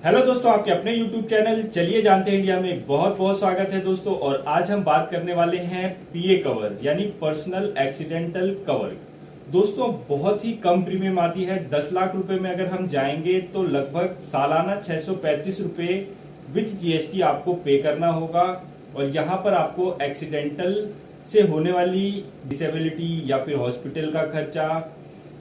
Hello दोस्तों, आपके अपने YouTube चैनल चलिए जानते हैं इंडिया में बहुत बहुत स्वागत है दोस्तों। और आज हम बात करने वाले हैं पीए कवर यानी पर्सनल एक्सीडेंटल कवर। दोस्तों बहुत ही कम प्रीमियम आती है। 10 लाख रुपए में अगर हम जाएंगे तो लगभग सालाना 635 रुपए विथ जीएसटी आपको पे करना होगा। और यहाँ पर आपको एक्सीडेंटल से होने वाली डिसेबिलिटी या फिर हॉस्पिटल का खर्चा,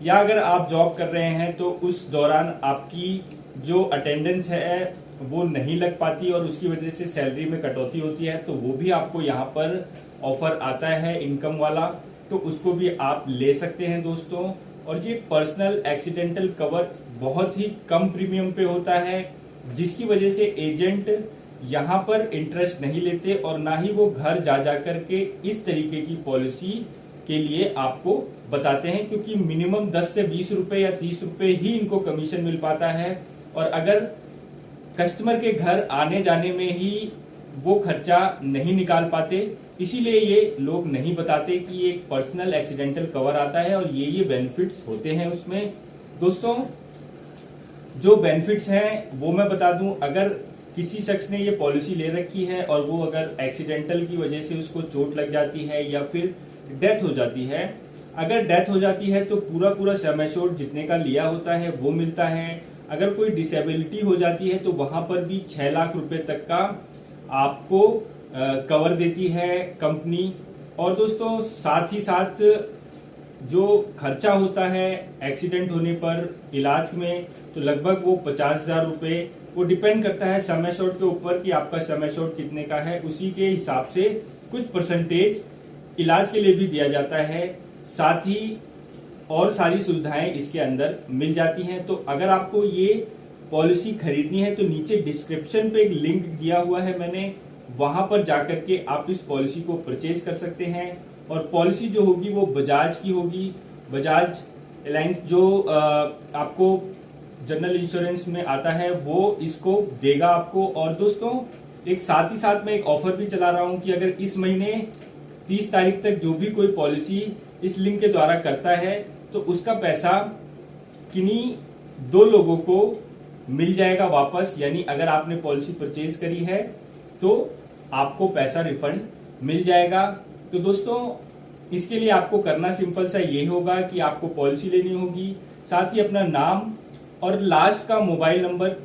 या अगर आप जॉब कर रहे हैं तो उस दौरान आपकी जो अटेंडेंस है वो नहीं लग पाती और उसकी वजह से सैलरी में कटौती होती है, तो वो भी आपको यहाँ पर ऑफर आता है इनकम वाला, तो उसको भी आप ले सकते हैं दोस्तों। और ये पर्सनल एक्सीडेंटल कवर बहुत ही कम प्रीमियम पे होता है, जिसकी वजह से एजेंट यहाँ पर इंटरेस्ट नहीं लेते और ना ही वो घर जा जा करके इस तरीके की पॉलिसी के लिए आपको बताते हैं, क्योंकि मिनिमम 10 से 20 रुपए या 30 रुपए ही इनको कमीशन मिल पाता है। और अगर कस्टमर के घर आने जाने में ही वो खर्चा नहीं निकाल पाते, इसीलिए ये लोग नहीं बताते कि ये एक पर्सनल एक्सीडेंटल कवर आता है और ये बेनिफिट्स होते हैं उसमें। दोस्तों जो बेनिफिट्स हैं वो मैं बता दूं। अगर किसी शख्स ने ये पॉलिसी ले रखी है और वो अगर एक्सीडेंटल की वजह से उसको चोट लग जाती है या फिर डेथ हो जाती है, अगर डेथ हो जाती है तो पूरा पूरा सम एश्योर्ड जितने का लिया होता है वो मिलता है। अगर कोई डिसेबिलिटी हो जाती है तो वहां पर भी 6 लाख रुपए तक का आपको कवर देती है कंपनी। और दोस्तों साथ ही साथ जो खर्चा होता है एक्सीडेंट होने पर इलाज में, तो लगभग वो 50,000 रुपए, वो डिपेंड करता है सम एश्योर्ड के ऊपर कि आपका सम एश्योर्ड कितने का है, उसी के हिसाब से कुछ परसेंटेज इलाज के लिए भी दिया जाता है। साथ ही और सारी सुविधाएं इसके अंदर मिल जाती हैं। तो अगर आपको ये पॉलिसी खरीदनी है तो नीचे डिस्क्रिप्शन पे एक लिंक दिया हुआ है मैंने, वहां पर जाकर के आप इस पॉलिसी को परचेज कर सकते हैं। और पॉलिसी जो होगी वो बजाज की होगी। बजाज अलायंस जो आपको जनरल इंश्योरेंस में आता है वो इसको देगा आपको। और दोस्तों एक साथ ही साथ मैं एक ऑफर भी चला रहा हूं कि अगर इस महीने 30 तारीख तक जो भी कोई पॉलिसी इस लिंक के द्वारा करता है तो उसका पैसा किन्हीं 2 लोगों को मिल जाएगा वापस। यानी अगर आपने पॉलिसी परचेज करी है तो आपको पैसा रिफंड मिल जाएगा। तो दोस्तों इसके लिए आपको करना सिंपल सा ये होगा कि आपको पॉलिसी लेनी होगी, साथ ही अपना नाम और लास्ट का मोबाइल नंबर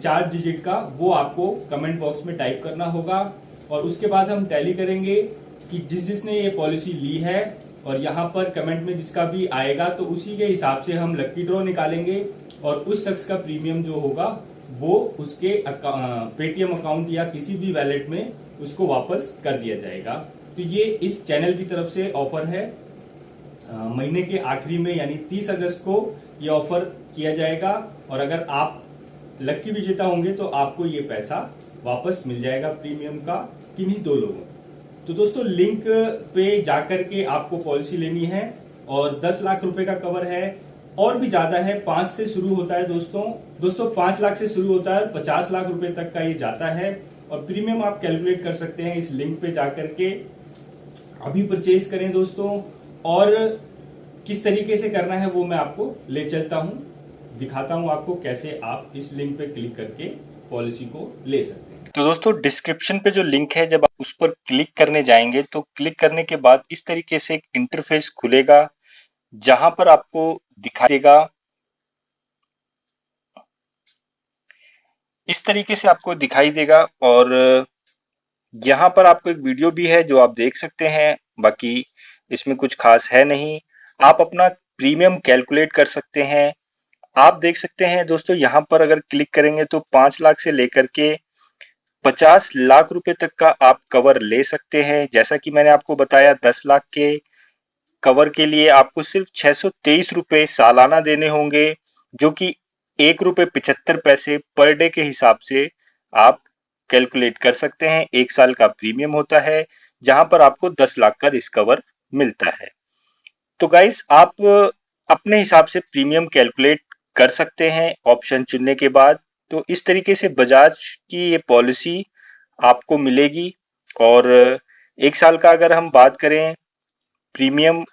4 डिजिट का वो आपको कमेंट बॉक्स में टाइप करना होगा। और उसके बाद हम टैली करेंगे कि जिसने ये पॉलिसी ली है, और यहाँ पर कमेंट में जिसका भी आएगा तो उसी के हिसाब से हम लकी ड्रॉ निकालेंगे और उस शख्स का प्रीमियम जो होगा वो उसके पेटीएम अकाउंट या किसी भी वैलेट में उसको वापस कर दिया जाएगा। तो ये इस चैनल की तरफ से ऑफर है। महीने के आखिरी में यानी 30 अगस्त को ये ऑफर किया जाएगा। और अगर आप लकी विजेता होंगे तो आपको ये पैसा वापस मिल जाएगा प्रीमियम का किन्हीं 2 लोगों। तो दोस्तों लिंक पे जाकर के आपको पॉलिसी लेनी है और 10 लाख रुपए का कवर है, और भी ज्यादा है, 5 से शुरू होता है दोस्तों 5 लाख से शुरू होता है, 50 लाख रुपए तक का ये जाता है। और प्रीमियम आप कैलकुलेट कर सकते हैं इस लिंक पे जाकर के। अभी परचेज करें दोस्तों। और किस तरीके से करना है वो मैं आपको ले चलता हूं, दिखाता हूं आपको कैसे आप इस लिंक पे क्लिक करके पॉलिसी को ले सकते हैं। तो दोस्तों डिस्क्रिप्शन पे जो लिंक है, जब आप उस पर क्लिक करने जाएंगे तो क्लिक करने के बाद इस तरीके से एक इंटरफेस खुलेगा, जहां पर आपको दिखाई देगा, इस तरीके से आपको दिखाई देगा। और यहाँ पर आपको एक वीडियो भी है जो आप देख सकते हैं, बाकी इसमें कुछ खास है नहीं। आप अपना प्रीमियम कैलकुलेट कर सकते हैं। आप देख सकते हैं दोस्तों, यहाँ पर अगर क्लिक करेंगे तो 5 लाख से लेकर के 50 लाख रुपए तक का आप कवर ले सकते हैं। जैसा कि मैंने आपको बताया, 10 लाख के कवर के लिए आपको सिर्फ 623 रुपए सालाना देने होंगे, जो कि 1 रुपए 75 पैसे पर डे के हिसाब से आप कैलकुलेट कर सकते हैं। 1 साल का प्रीमियम होता है, जहां पर आपको 10 लाख का रिस्क कवर मिलता है। तो गाइस, आप अपने हिसाब से प्रीमियम कैलकुलेट कर सकते हैं ऑप्शन चुनने के बाद। तो इस तरीके से बजाज की ये पॉलिसी आपको मिलेगी। और 1 साल का अगर हम बात करें, प्रीमियम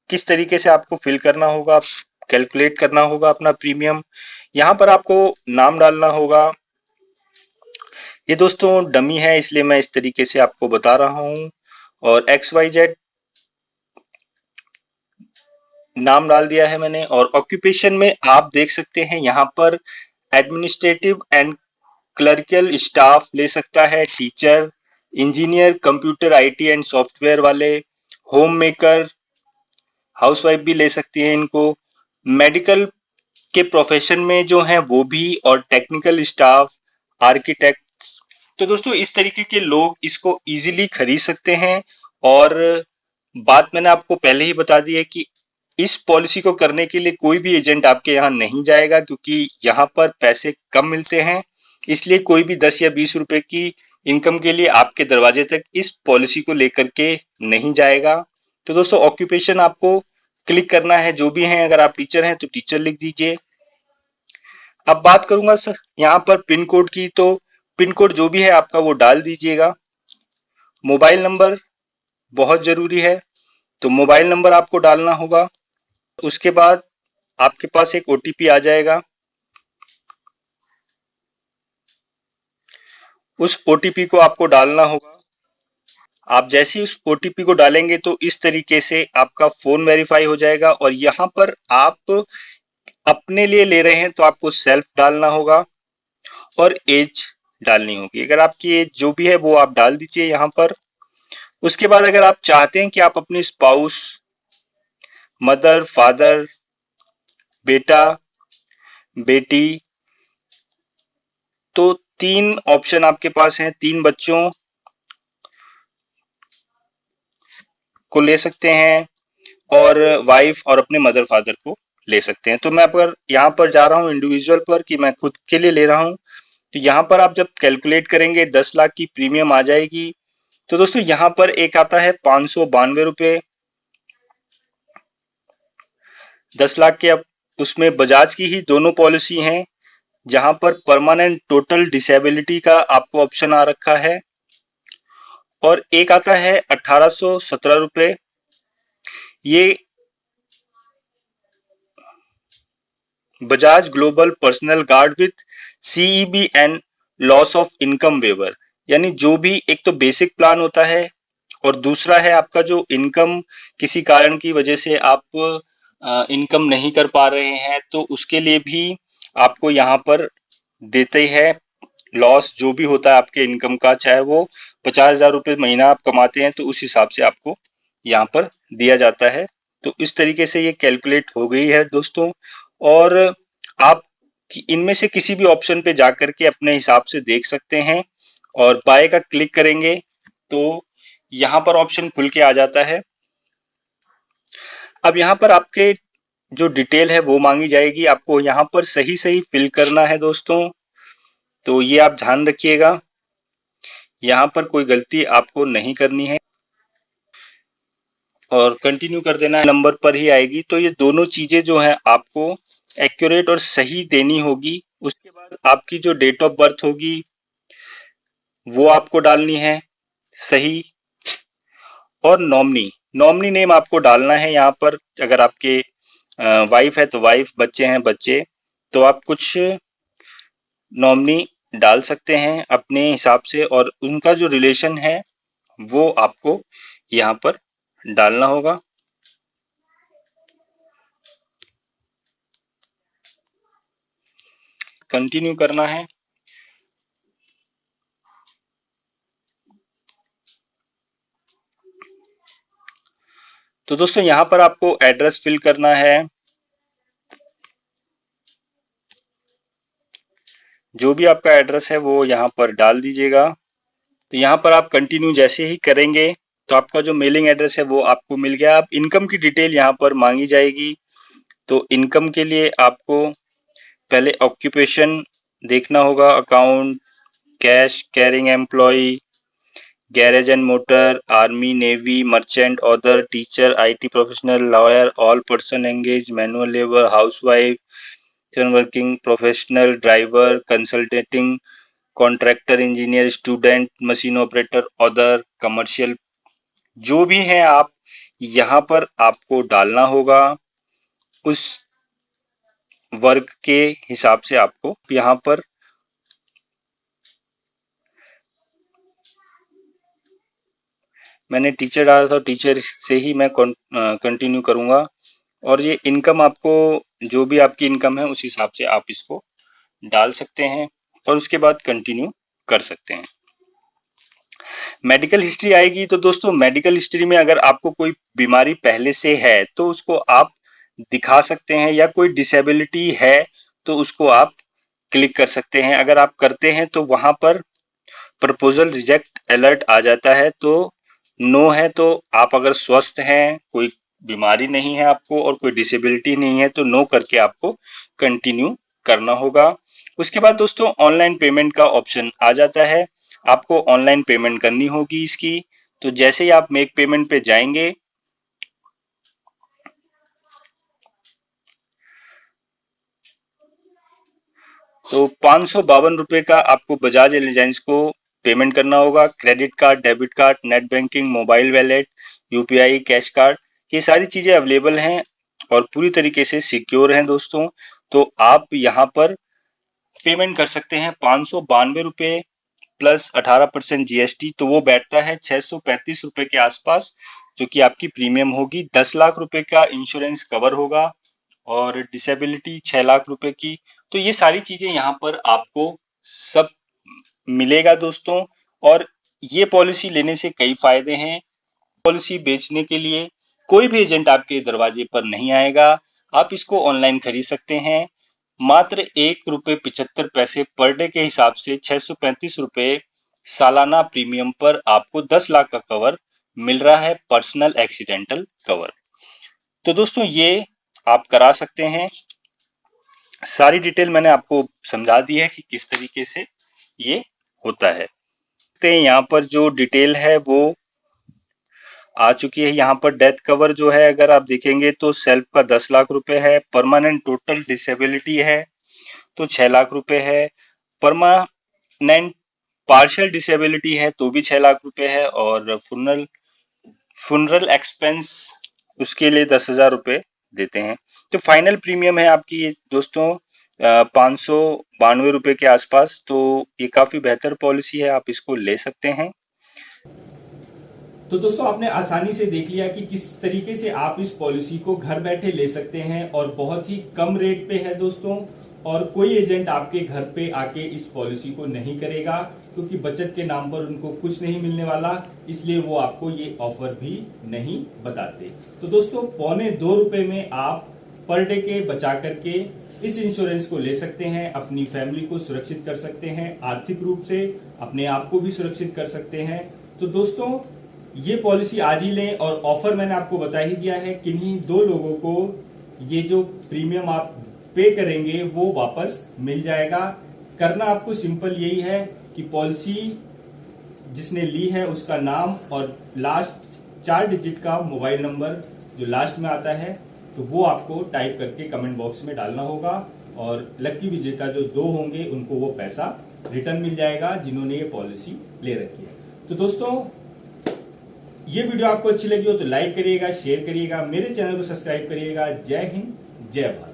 किस तरीके से आपको फिल करना होगा, कैलकुलेट करना होगा अपना प्रीमियम। यहाँ पर आपको नाम डालना होगा, ये दोस्तों डमी है, इसलिए मैं इस तरीके से आपको बता रहा हूँ। और XYZ नाम डाल दिया है मैंने। और ऑक्यूपेशन में आप देख सकते हैं यहाँ पर एडमिनिस्ट्रेटिव एंड क्लर्कियल स्टाफ ले सकता है, teacher, engineer, computer IT and software वाले, होम मेकर, हाउसवाइफ भी ले सकती है इनको। मेडिकल के प्रोफेशन में जो है वो भी, और टेक्निकल स्टाफ, आर्किटेक्ट। तो दोस्तों इस तरीके के लोग इसको इजीली खरीद सकते हैं। और बात मैंने आपको पहले ही बता दी है कि इस पॉलिसी को करने के लिए कोई भी एजेंट आपके यहाँ नहीं जाएगा, क्योंकि यहाँ पर पैसे कम मिलते हैं। इसलिए कोई भी 10 या 20 रुपए की इनकम के लिए आपके दरवाजे तक इस पॉलिसी को लेकर के नहीं जाएगा। तो दोस्तों ऑक्यूपेशन आपको क्लिक करना है, जो भी है। अगर आप टीचर हैं तो टीचर लिख दीजिए। अब बात करूंगा सर यहाँ पर पिन कोड की, तो पिन कोड जो भी है आपका वो डाल दीजिएगा। मोबाइल नंबर बहुत जरूरी है, तो मोबाइल नंबर आपको डालना होगा। उसके बाद आपके पास एक ओटीपी आ जाएगा। उस ओटीपी को आपको डालना होगा। आप जैसे ही उस ओटीपी को डालेंगे तो इस तरीके से आपका फोन वेरीफाई हो जाएगा। और यहाँ पर आप अपने लिए ले रहे हैं तो आपको सेल्फ डालना होगा और एज डालनी होगी। अगर आपकी एज जो भी है वो आप डाल दीजिए यहाँ पर। उसके बाद अगर आप चाहते हैं कि आप अपनी स्पाउस, मदर, फादर, बेटा, बेटी, तो 3 ऑप्शन आपके पास हैं। 3 बच्चों को ले सकते हैं, और वाइफ और अपने मदर फादर को ले सकते हैं। तो मैं अगर यहाँ पर जा रहा हूँ इंडिविजुअल पर, कि मैं खुद के लिए ले रहा हूँ, तो यहाँ पर आप जब कैलकुलेट करेंगे 10 लाख की प्रीमियम आ जाएगी। तो दोस्तों यहाँ पर एक आता है 592 रुपए 10 लाख के। अब उसमें बजाज की ही दोनों पॉलिसी हैं, जहां पर परमानेंट टोटल डिसेबिलिटी का आपको ऑप्शन आ रखा है। और एक आता है 1817 रुपए। ये Bajaj global personal guard with CEB and loss of income waiver. यानी जो भी एक तो बेसिक प्लान होता है, और दूसरा है आपका जो इनकम किसी कारण की वजह से आप इनकम नहीं कर पा रहे हैं, तो उसके लिए भी आपको यहाँ पर देते हैं। लॉस जो भी होता है आपके इनकम का, चाहे वो 50,000 रुपये महीना आप कमाते हैं, तो उस हिसाब से आपको यहाँ पर दिया जाता है। तो इस तरीके से ये कैलकुलेट हो गई है दोस्तों। और आप इनमें से किसी भी ऑप्शन पे जाकर के अपने हिसाब से देख सकते हैं, और बाय का क्लिक करेंगे तो यहाँ पर ऑप्शन खुल के आ जाता है। अब यहाँ पर आपके जो डिटेल है वो मांगी जाएगी, आपको यहाँ पर सही सही फिल करना है दोस्तों। तो ये आप ध्यान रखिएगा, यहाँ पर कोई गलती आपको नहीं करनी है, और कंटिन्यू कर देना है, नंबर पर ही आएगी। तो ये दोनों चीजें जो है आपको एक्यूरेट और सही देनी होगी। उसके बाद आपकी जो डेट ऑफ बर्थ होगी वो आपको डालनी है सही। और नॉमिनी नॉमिनी नेम आपको डालना है यहाँ पर। अगर आपके वाइफ है तो वाइफ, बच्चे हैं बच्चे, तो आप कुछ नॉमिनी डाल सकते हैं अपने हिसाब से, और उनका जो रिलेशन है वो आपको यहाँ पर डालना होगा। कंटिन्यू करना है। तो दोस्तों यहाँ पर आपको एड्रेस फिल करना है। जो भी आपका एड्रेस है वो यहाँ पर डाल दीजिएगा। तो यहाँ पर आप कंटिन्यू जैसे ही करेंगे तो आपका जो मेलिंग एड्रेस है वो आपको मिल गया। अब इनकम की डिटेल यहाँ पर मांगी जाएगी। तो इनकम के लिए आपको पहले ऑक्यूपेशन देखना होगा, account, cash carrying employ, garage and motor, army, navy, merchant, other, teacher, IT professional, lawyer, all person engage, manual labour, housewife, working professional, driver, consulting, contractor, engineer, student, machine operator, other, commercial, जो भी है आप यहाँ पर आपको डालना होगा। उस वर्क के हिसाब से आपको यहाँ पर मैंने टीचर डाला था, टीचर से ही मैं कंटिन्यू करूँगा। और ये इनकम आपको जो भी आपकी इनकम है उस हिसाब से आप इसको डाल सकते हैं और उसके बाद कंटिन्यू कर सकते हैं। मेडिकल हिस्ट्री आएगी तो दोस्तों मेडिकल हिस्ट्री में अगर आपको कोई बीमारी पहले से है तो उसको आप दिखा सकते हैं, या कोई डिसेबिलिटी है तो उसको आप क्लिक कर सकते हैं। अगर आप करते हैं तो वहां पर प्रपोजल रिजेक्ट अलर्ट आ जाता है, तो नो है तो आप अगर स्वस्थ हैं, कोई बीमारी नहीं है आपको और कोई डिसेबिलिटी नहीं है तो नो करके आपको कंटिन्यू करना होगा। उसके बाद दोस्तों ऑनलाइन पेमेंट का ऑप्शन आ जाता है, आपको ऑनलाइन पेमेंट करनी होगी इसकी। तो जैसे ही आप मेक पेमेंट पे जाएंगे तो 552 रुपए का आपको बजाज एलिजाइंस को पेमेंट करना होगा। Credit card, debit card, net banking, mobile wallet, UPI, cash card, ये सारी चीजें अवेलेबल हैं और पूरी तरीके से सिक्योर हैं दोस्तों। तो आप यहाँ पर पेमेंट कर सकते हैं 592 रुपए प्लस 18% जीएसटी, तो वो बैठता है 635 रुपए के आसपास, जो कि आपकी प्रीमियम होगी। 10 लाख रुपए का इंश्योरेंस कवर होगा और डिसेबिलिटी 6 लाख रुपए की। तो ये सारी चीजें यहाँ पर आपको सब मिलेगा दोस्तों। और ये पॉलिसी लेने से कई फायदे हैं। पॉलिसी बेचने के लिए कोई भी एजेंट आपके दरवाजे पर नहीं आएगा, आप इसको ऑनलाइन खरीद सकते हैं। मात्र 1 रुपए 75 पैसे पर डे के हिसाब से 635 रुपए सालाना प्रीमियम पर आपको 10 लाख का कवर मिल रहा है, पर्सनल एक्सीडेंटल कवर। तो दोस्तों ये आप करा सकते हैं। सारी डिटेल मैंने आपको समझा दी है कि किस तरीके से ये होता है। यहाँ पर जो डिटेल है वो आ चुकी है। यहाँ पर डेथ कवर जो है अगर आप देखेंगे तो सेल्फ का 10 लाख रुपए है, परमानेंट टोटल डिसेबिलिटी है तो 6 लाख रुपए है, परमानेंट पार्शियल डिसेबिलिटी है तो भी 6 लाख रुपए है, और फुनरल एक्सपेंस उसके लिए 10,000 रुपए देते हैं। तो फाइनल प्रीमियम है आपकी दोस्तों 592 रुपए के आसपास। तो ये काफी बेहतर पॉलिसी है, आप इसको ले सकते हैं। तो दोस्तों आपने आसानी से देख लिया कि किस तरीके से आप इस पॉलिसी को घर बैठे ले सकते हैं और बहुत ही कम रेट पे है दोस्तों। और कोई एजेंट आपके घर पे आके इस पॉलिसी को नहीं करेगा, क्योंकि बचत के नाम पर उनको कुछ नहीं मिलने वाला, इसलिए वो आपको ये ऑफर भी नहीं बताते। तो दोस्तों 2.25 में आप पर डे के बचा करके इस इंश्योरेंस को ले सकते हैं, अपनी फैमिली को सुरक्षित कर सकते हैं, आर्थिक रूप से अपने आप को भी सुरक्षित कर सकते हैं। तो दोस्तों ये पॉलिसी आज ही लें, और ऑफर मैंने आपको बता ही दिया है, किन्हीं 2 लोगों को ये जो प्रीमियम आप पे करेंगे वो वापस मिल जाएगा। करना आपको सिंपल यही है कि पॉलिसी जिसने ली है उसका नाम और लास्ट 4 डिजिट का मोबाइल नंबर जो लास्ट में आता है, तो वो आपको टाइप करके कमेंट बॉक्स में डालना होगा, और लकी विजेता जो 2 होंगे उनको वो पैसा रिटर्न मिल जाएगा जिन्होंने ये पॉलिसी ले रखी है। तो दोस्तों ये वीडियो आपको अच्छी लगी हो तो लाइक करिएगा, शेयर करिएगा, मेरे चैनल को सब्सक्राइब करिएगा। जय हिंद, जय भारत।